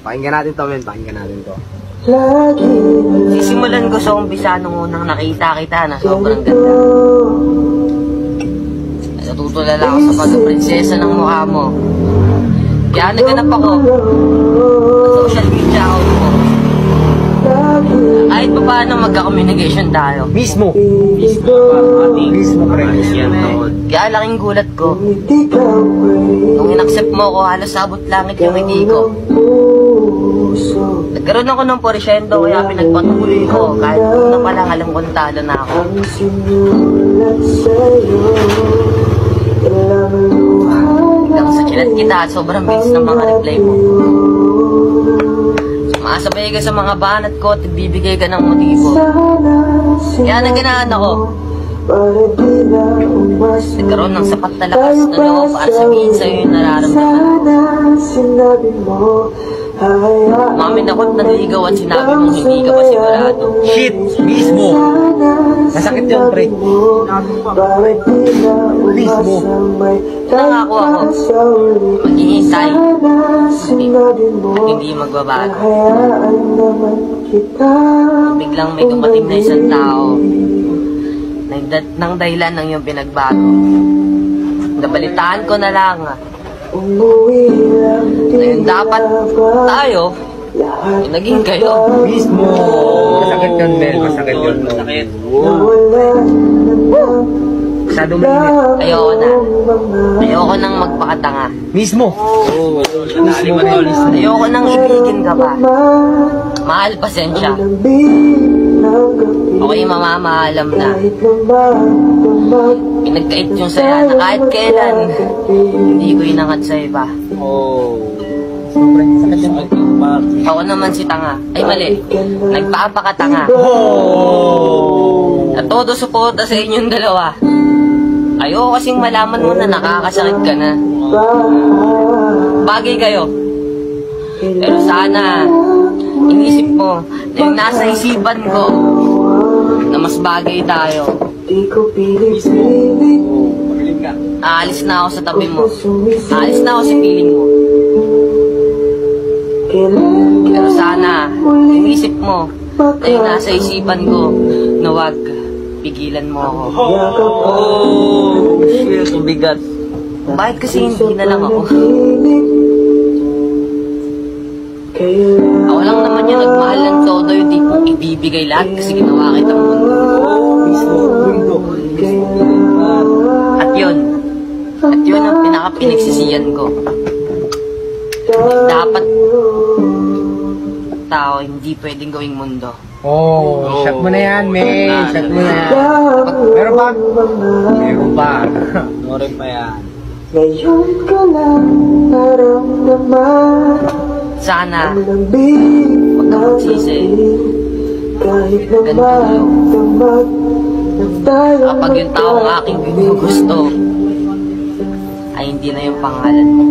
Pakinggan natin to, men. Pakinggan natin to. Sisimulan ko sa umpisa nung unang nakita kita na sobrang ganda. Natutulala ako sa pagka-prinsesa ng mukha mo. Kaya naganap ako sa social media account mo. Kahit pa paano magka-communication tayo. Mismo, pre. Kaya laking gulat ko. Nung in-accept mo ko, halos sabot langit yung ngiti ko. Nagkaroon ako ng porsyento kaya pinagpatuloy ko. Kahit una pa lang alam kong talo na ako. Hanggang sa chinat kita at sobrang bilis ng mga reply mo. Sumasabay ka sa mga banat ko at bibigay ka ng motibo. Kaya naganaan ako. Nagkaroon ng sapat na lakas na loob para sabihin sa'yo yung nararamdaman mo. Umamin ako't nanligaw at sinabi mong hindi ka pa sigurado. Shit! Mismo! Nasakit yun, pre. Mismo! Nangako ako. Maghihintay. At hindi magbabago. Biglang may dumating na isang tao. Nang dahilan ng iyong pinagbago. Nabalitaan ko na lang. Ngayon dapat tayo yung naging kayo. Mismo! Masakit yun, Mel. Masakit yun. Masakit. Masyado mainit. Ayoko nang magpakatanga. Mismo! Ayoko nang ibigin ka pa. Mahal, pasensya. Ako'y mamamaalam na. Pinagkait yung saya na kahit kailan hindi ko inangat sa iba. Ako naman si tanga. Ay mali, nagpapakatanga. At todo suporta sa inyong dalawa. Ayoko kasing malaman mo na nakakasakit ka na. Bagay kayo. Pero sana inisip mo na yung nasa isipan ko na mas bagay tayo. Aalis na ako sa tabi mo. Aalis na ako sa piling mo. Pero sana inisip mo na yung nasa isipan ko na wag pigilan mo ako. Shit, bigat. Bakit kasi hindi na lang ako? Ako lang naman yung nagmahal ng todo yung tipong ibibigay lahat kasi ginawa kitang mundo. At yun ang pinaka-pinagsisiyan ko. Dapat tao hindi pwedeng gawing mundo. Shot mo na yan, men. Shot mo na yan. Meron pa? Meron pa. Meron pa yan. Ngayon ko lang naramdaman. Sana huwag ka magsisi. Ganito yun. Kapag yung taong aking gusto ay hindi na yung pangalan mo.